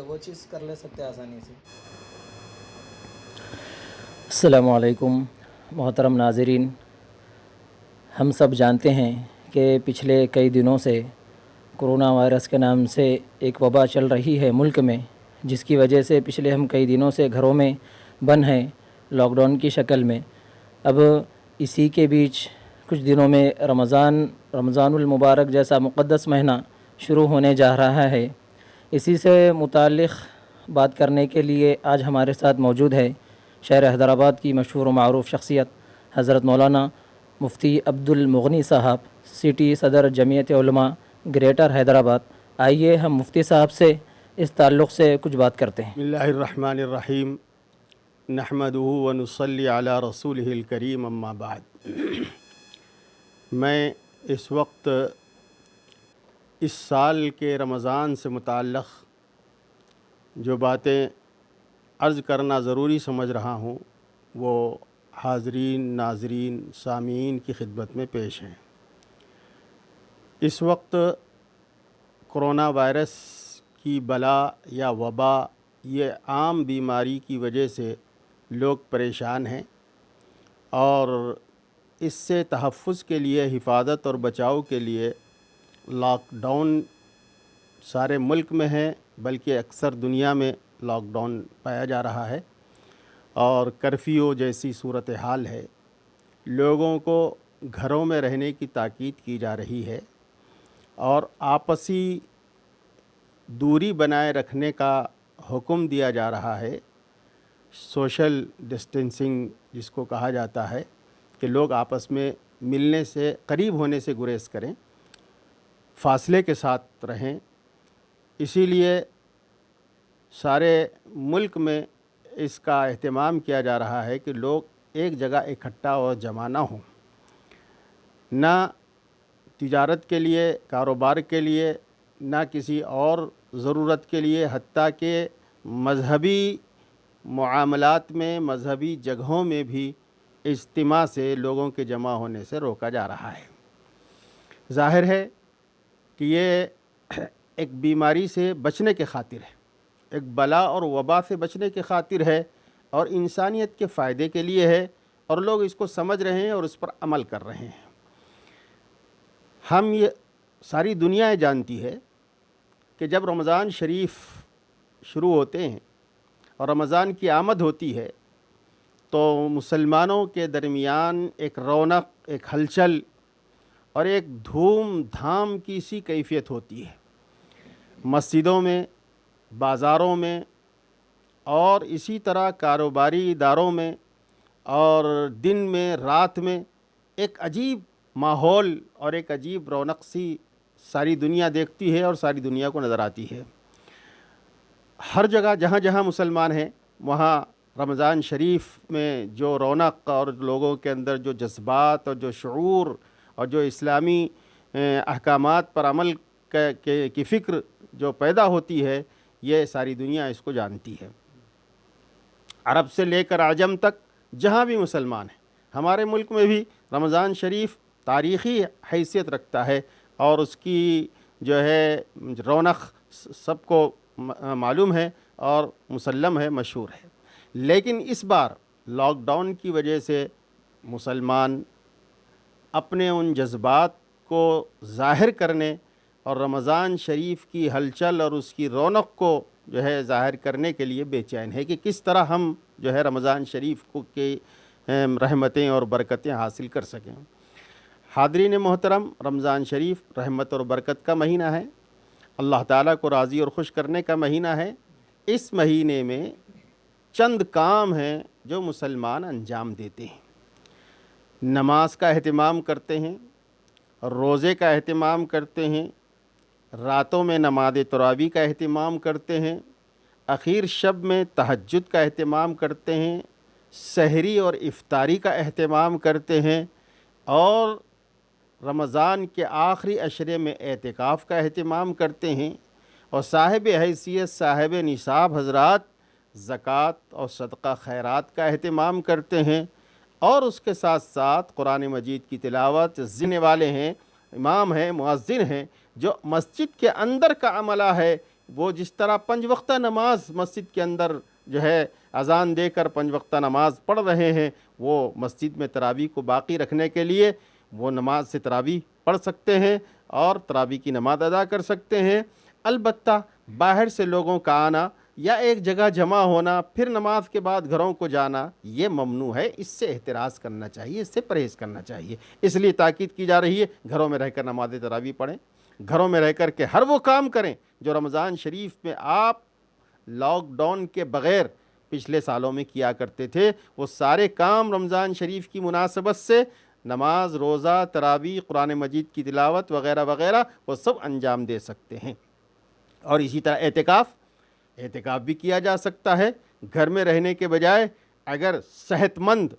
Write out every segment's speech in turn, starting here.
وہ چیز کر لے سکتے ہیں آسانی سے۔ السلام علیکم محترم ناظرین، ہم سب جانتے ہیں کہ پچھلے کئی دنوں سے کرونا وائرس کے نام سے ایک وبا چل رہی ہے ملک میں، جس کی وجہ سے پچھلے ہم کئی دنوں سے گھروں میں بند ہیں لاک ڈاؤن کی شکل میں۔ اب اسی کے بیچ کچھ دنوں میں رمضان المبارک جیسا مقدس مہینہ شروع ہونے جا رہا ہے۔ اسی سے متعلق بات کرنے کے لیے آج ہمارے ساتھ موجود ہے شہر حیدرآباد کی مشہور و معروف شخصیت حضرت مولانا مفتی عبد المغنی صاحب، سٹی صدر جمعیت علماء گریٹر حیدرآباد۔ آئیے ہم مفتی صاحب سے اس تعلق سے کچھ بات کرتے ہیں۔ بسم اللہ الرحمن الرحیم، نحمدہ ونصلی علی رسولہ الکریم، اما بعد۔ میں اس وقت اس سال کے رمضان سے متعلق جو باتیں عرض کرنا ضروری سمجھ رہا ہوں وہ حاضرین، ناظرین، سامعین کی خدمت میں پیش ہیں۔ اس وقت کرونا وائرس کی بلا یا وبا، یہ عام بیماری کی وجہ سے لوگ پریشان ہیں، اور اس سے تحفظ کے لیے، حفاظت اور بچاؤ کے لیے لاک ڈاؤن سارے ملک میں ہے، بلکہ اکثر دنیا میں لاک ڈاؤن پایا جا رہا ہے، اور کرفیو جیسی صورتحال ہے۔ لوگوں کو گھروں میں رہنے کی تاکید کی جا رہی ہے، اور آپسی دوری بنائے رکھنے کا حکم دیا جا رہا ہے۔ سوشل ڈسٹینسنگ جس کو کہا جاتا ہے کہ لوگ آپس میں ملنے سے، قریب ہونے سے گریز کریں، فاصلے کے ساتھ رہیں۔ اسی لیے سارے ملک میں اس کا اہتمام کیا جا رہا ہے کہ لوگ ایک جگہ اکٹھا اور جمع نہ ہوں، نہ تجارت کے لیے، کاروبار کے لیے، نہ کسی اور ضرورت کے لیے، حتیٰ کہ مذہبی معاملات میں، مذہبی جگہوں میں بھی اجتماع سے، لوگوں کے جمع ہونے سے روکا جا رہا ہے۔ ظاہر ہے کہ یہ ایک بیماری سے بچنے کے خاطر ہے، ایک بلا اور وبا سے بچنے کے خاطر ہے، اور انسانیت کے فائدے کے لیے ہے، اور لوگ اس کو سمجھ رہے ہیں اور اس پر عمل کر رہے ہیں۔ ہم یہ ساری دنیا جانتی ہے کہ جب رمضان شریف شروع ہوتے ہیں اور رمضان کی آمد ہوتی ہے تو مسلمانوں کے درمیان ایک رونق، ایک ہلچل اور ایک دھوم دھام کی سی کیفیت ہوتی ہے۔ مسجدوں میں، بازاروں میں، اور اسی طرح کاروباری اداروں میں، اور دن میں، رات میں ایک عجیب ماحول اور ایک عجیب رونق سی ساری دنیا دیکھتی ہے اور ساری دنیا کو نظر آتی ہے۔ ہر جگہ جہاں جہاں مسلمان ہیں وہاں رمضان شریف میں جو رونق اور لوگوں کے اندر جو جذبات اور جو شعور اور جو اسلامی احکامات پر عمل کی فکر جو پیدا ہوتی ہے، یہ ساری دنیا اس کو جانتی ہے۔ عرب سے لے کر عجم تک جہاں بھی مسلمان ہیں، ہمارے ملک میں بھی رمضان شریف تاریخی حیثیت رکھتا ہے، اور اس کی جو ہے رونق سب کو معلوم ہے اور مسلم ہے، مشہور ہے۔ لیکن اس بار لاک ڈاؤن کی وجہ سے مسلمان اپنے ان جذبات کو ظاہر کرنے اور رمضان شریف کی ہلچل اور اس کی رونق کو جو ہے ظاہر کرنے کے لیے بے چین ہے کہ کس طرح ہم جو ہے رمضان شریف کو کی رحمتیں اور برکتیں حاصل کر سکیں۔ حاضرین محترم، رمضان شریف رحمت اور برکت کا مہینہ ہے، اللہ تعالیٰ کو راضی اور خوش کرنے کا مہینہ ہے۔ اس مہینے میں چند کام ہیں جو مسلمان انجام دیتے ہیں۔ نماز کا اہتمام کرتے ہیں، روزے کا اہتمام کرتے ہیں، راتوں میں نماز تراویح کا اہتمام کرتے ہیں، اخیر شب میں تہجد کا اہتمام کرتے ہیں، سحری اور افطاری کا اہتمام کرتے ہیں، اور رمضان کے آخری عشرے میں اعتکاف کا اہتمام کرتے ہیں، اور صاحب حیثیت، صاحب نصاب حضرات زکوٰۃ اور صدقہ خیرات کا اہتمام کرتے ہیں، اور اس کے ساتھ ساتھ قرآن مجید کی تلاوت ذمہ والے ہیں، امام ہیں، مؤذن ہیں، جو مسجد کے اندر کا عملہ ہے وہ جس طرح 5 وقتہ نماز مسجد کے اندر جو ہے اذان دے کر 5 وقتہ نماز پڑھ رہے ہیں، وہ مسجد میں تراویح کو باقی رکھنے کے لیے وہ نماز سے تراویح پڑھ سکتے ہیں اور تراویح کی نماز ادا کر سکتے ہیں۔ البتہ باہر سے لوگوں کا آنا یا ایک جگہ جمع ہونا پھر نماز کے بعد گھروں کو جانا یہ ممنوع ہے، اس سے احتراز کرنا چاہیے، اس سے پرہیز کرنا چاہیے۔ اس لیے تاکید کی جا رہی ہے گھروں میں رہ کر نماز تراویح پڑھیں، گھروں میں رہ کر کے ہر وہ کام کریں جو رمضان شریف میں آپ لاک ڈاؤن کے بغیر پچھلے سالوں میں کیا کرتے تھے، وہ سارے کام رمضان شریف کی مناسبت سے نماز، روزہ، تراویح، قرآن مجید کی تلاوت وغیرہ وغیرہ وہ سب انجام دے سکتے ہیں۔ اور اسی طرح اعتکاف بھی کیا جا سکتا ہے۔ گھر میں رہنے کے بجائے اگر صحت مند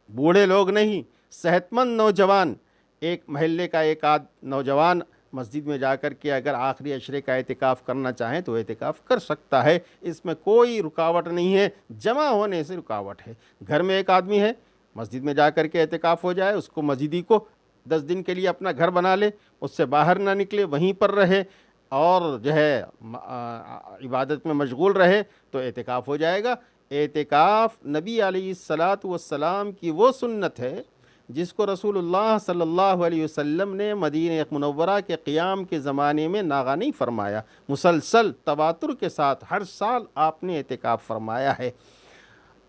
بوڑھے لوگ نہیں، صحت مند نوجوان، ایک محلے کا ایک آدھ نوجوان مسجد میں جا کر کے اگر آخری عشرے کا اعتکاف کرنا چاہیں تو اعتکاف کر سکتا ہے، اس میں کوئی رکاوٹ نہیں ہے، جمع ہونے سے رکاوٹ ہے۔ گھر میں ایک آدمی ہے، مسجد میں جا کر کے اعتکاف ہو جائے، اس کو مسجدی کو 10 دن کے لیے اپنا گھر بنا لے، اس سے باہر نہ نکلے، وہیں پر رہے اور جو ہے عبادت میں مشغول رہے تو اعتکاف ہو جائے گا۔ اعتکاف نبی علیہ الصلاۃ والسلام کی وہ سنت ہے جس کو رسول اللہ صلی اللہ علیہ وسلم نے مدینہ منورہ کے قیام کے زمانے میں ناغہ نہیں فرمایا، مسلسل تواتر کے ساتھ ہر سال آپ نے اعتکاف فرمایا ہے،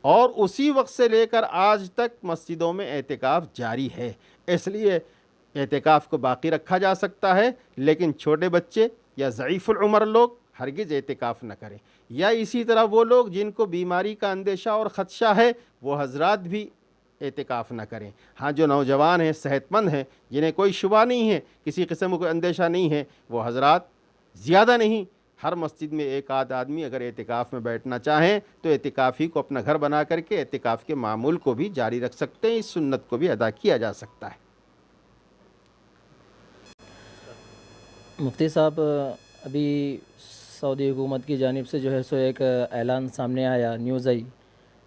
اور اسی وقت سے لے کر آج تک مسجدوں میں اعتکاف جاری ہے۔ اس لیے اعتکاف کو باقی رکھا جا سکتا ہے، لیکن چھوٹے بچے یا ضعیف العمر لوگ ہرگز اعتکاف نہ کریں، یا اسی طرح وہ لوگ جن کو بیماری کا اندیشہ اور خدشہ ہے وہ حضرات بھی اعتکاف نہ کریں۔ ہاں جو نوجوان ہیں، صحت مند ہیں، جنہیں کوئی شبہ نہیں ہے، کسی قسم کا اندیشہ نہیں ہے، وہ حضرات زیادہ نہیں، ہر مسجد میں ایک آدھ آدمی اگر اعتکاف میں بیٹھنا چاہیں تو اعتکافی کو اپنا گھر بنا کر کے اعتکاف کے معمول کو بھی جاری رکھ سکتے ہیں، اس سنت کو بھی ادا کیا جا سکتا ہے۔ مفتی صاحب، ابھی سعودی حکومت کی جانب سے جو ہے سو ایک اعلان سامنے آیا، نیوز آئی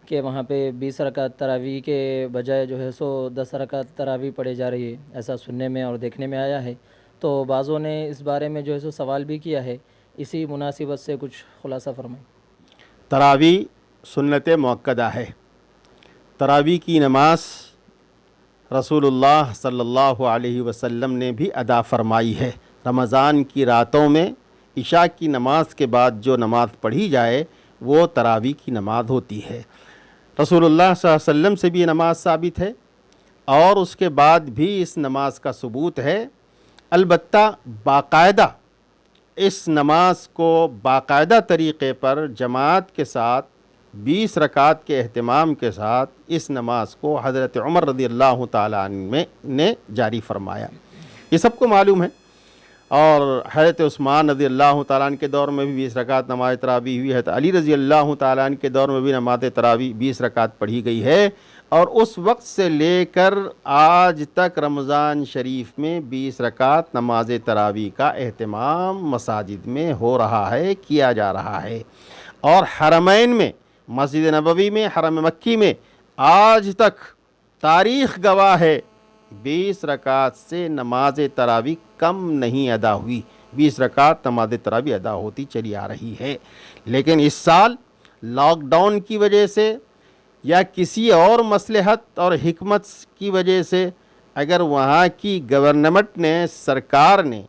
کہ وہاں پہ 20 رکعت تراویح کے بجائے جو ہے سو 10 رکعت تراویح پڑھی جا رہی ہے، ایسا سننے میں اور دیکھنے میں آیا ہے۔ تو بعضوں نے اس بارے میں جو ہے سو سوال بھی کیا ہے، اسی مناسبت سے کچھ خلاصہ فرمائیں۔ تراویح سنت مؤکدہ ہے، تراویح کی نماز رسول اللہ صلی اللہ علیہ وسلم نے بھی ادا فرمائی ہے۔ رمضان کی راتوں میں عشاء کی نماز کے بعد جو نماز پڑھی جائے وہ تراویح کی نماز ہوتی ہے۔ رسول اللہ صلی اللہ علیہ وسلم سے بھی یہ نماز ثابت ہے اور اس کے بعد بھی اس نماز کا ثبوت ہے۔ البتہ باقاعدہ اس نماز کو باقاعدہ طریقے پر جماعت کے ساتھ 20 رکعت کے اہتمام کے ساتھ اس نماز کو حضرت عمر رضی اللہ تعالیٰ عنہ نے جاری فرمایا، یہ سب کو معلوم ہے۔ اور حضرت عثمان رضی اللہ تعالیٰ عنہ کے دور میں بھی 20 رکعت نماز تراویح ہوئی ہے، حضرت علی رضی اللہ تعالیٰ عنہ کے دور میں بھی نماز تراویح 20 رکعت پڑھی گئی ہے، اور اس وقت سے لے کر آج تک رمضان شریف میں 20 رکعت نماز تراویح کا اہتمام مساجد میں ہو رہا ہے، کیا جا رہا ہے۔ اور حرمین میں، مسجد نبوی میں، حرم مکی میں آج تک تاریخ گواہ ہے 20 رکعت سے نماز تراویح کم نہیں ادا ہوئی، 20 رکعت نماز تراویح ادا ہوتی چلی آ رہی ہے۔ لیکن اس سال لاک ڈاؤن کی وجہ سے یا کسی اور مصلحت اور حکمت کی وجہ سے اگر وہاں کی گورنمنٹ نے، سرکار نے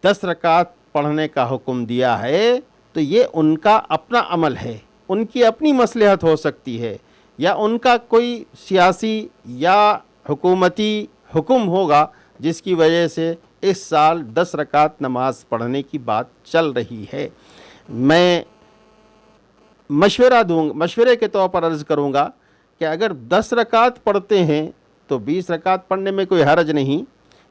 10 رکعت پڑھنے کا حکم دیا ہے تو یہ ان کا اپنا عمل ہے، ان کی اپنی مصلحت ہو سکتی ہے، یا ان کا کوئی سیاسی یا حکومتی حکم ہوگا جس کی وجہ سے اس سال 10 رکعت نماز پڑھنے کی بات چل رہی ہے۔ میں مشورے کے طور پر عرض کروں گا کہ اگر 10 رکعت پڑھتے ہیں تو 20 رکعت پڑھنے میں کوئی حرج نہیں۔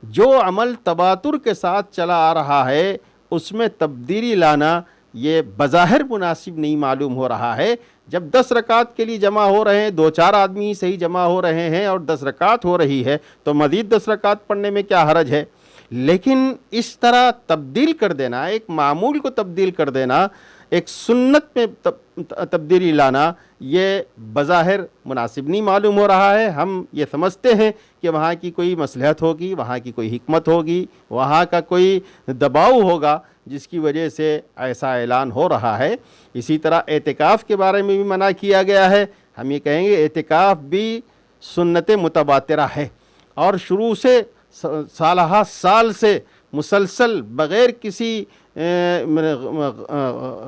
جو عمل تواتر کے ساتھ چلا آ رہا ہے اس میں تبدیلی لانا یہ بظاہر مناسب نہیں معلوم ہو رہا ہے۔ جب 10 رکعت کے لیے جمع ہو رہے ہیں، 2-4 آدمی صحیح جمع ہو رہے ہیں اور 10 رکعت ہو رہی ہے تو مزید 10 رکعت پڑھنے میں کیا حرج ہے؟ لیکن اس طرح تبدیل کر دینا، ایک معمول کو تبدیل کر دینا، ایک سنت میں تبدیلی لانا، یہ بظاہر مناسب نہیں معلوم ہو رہا ہے۔ ہم یہ سمجھتے ہیں کہ وہاں کی کوئی مصلحت ہوگی، وہاں کی کوئی حکمت ہوگی، وہاں کا کوئی دباؤ ہوگا جس کی وجہ سے ایسا اعلان ہو رہا ہے۔ اسی طرح اعتکاف کے بارے میں بھی منع کیا گیا ہے۔ ہم یہ کہیں گے اعتکاف بھی سنت متواترہ ہے، اور شروع سے سالہ سال سے مسلسل بغیر کسی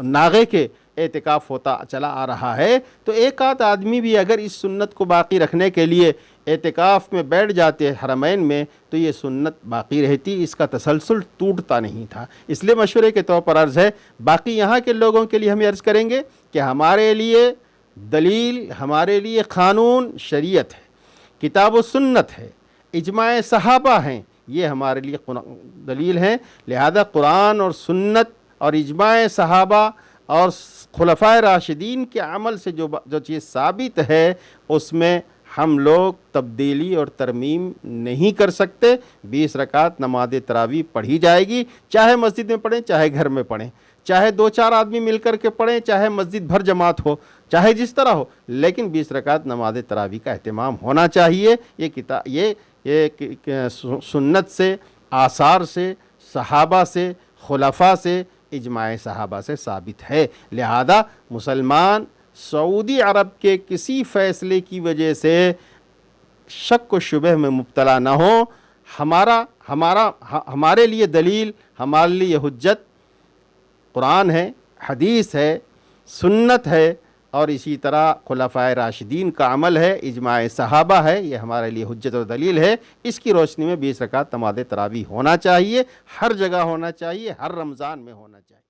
ناغے کے اعتکاف ہوتا چلا آ رہا ہے۔ تو ایک آدھ آدمی بھی اگر اس سنت کو باقی رکھنے کے لیے اعتکاف میں بیٹھ جاتے حرمین میں تو یہ سنت باقی رہتی، اس کا تسلسل ٹوٹتا نہیں تھا۔ اس لیے مشورے کے طور پر عرض ہے، باقی یہاں کے لوگوں کے لیے ہم عرض کریں گے کہ ہمارے لیے دلیل، ہمارے لیے قانون شریعت ہے، کتاب و سنت ہے، اجماع صحابہ ہیں، یہ ہمارے لیے دلیل ہیں۔ لہذا قرآن اور سنت اور اجماع صحابہ اور خلفائے راشدین کے عمل سے جو چیز ثابت ہے اس میں ہم لوگ تبدیلی اور ترمیم نہیں کر سکتے۔ 20 رکعت نماز تراویح پڑھی جائے گی، چاہے مسجد میں پڑھیں چاہے گھر میں پڑھیں، چاہے 2-4 آدمی مل کر کے پڑھیں، چاہے مسجد بھر جماعت ہو، چاہے جس طرح ہو، لیکن 20 رکعت نماز تراویح کا اہتمام ہونا چاہیے۔ یہ سنت سے، آثار سے، صحابہ سے، خلفاء سے، اجماع صحابہ سے ثابت ہے۔ لہذا مسلمان سعودی عرب کے کسی فیصلے کی وجہ سے شک و شبہ میں مبتلا نہ ہوں۔ ہمارے لیے دلیل، ہمارے لیے حجت قرآن ہے، حدیث ہے، سنت ہے، اور اسی طرح خلفائے راشدین کا عمل ہے، اجماع صحابہ ہے، یہ ہمارے لیے حجت و دلیل ہے۔ اس کی روشنی میں 20 رکعت نماز تراویح ہونا چاہیے، ہر جگہ ہونا چاہیے، ہر رمضان میں ہونا چاہیے۔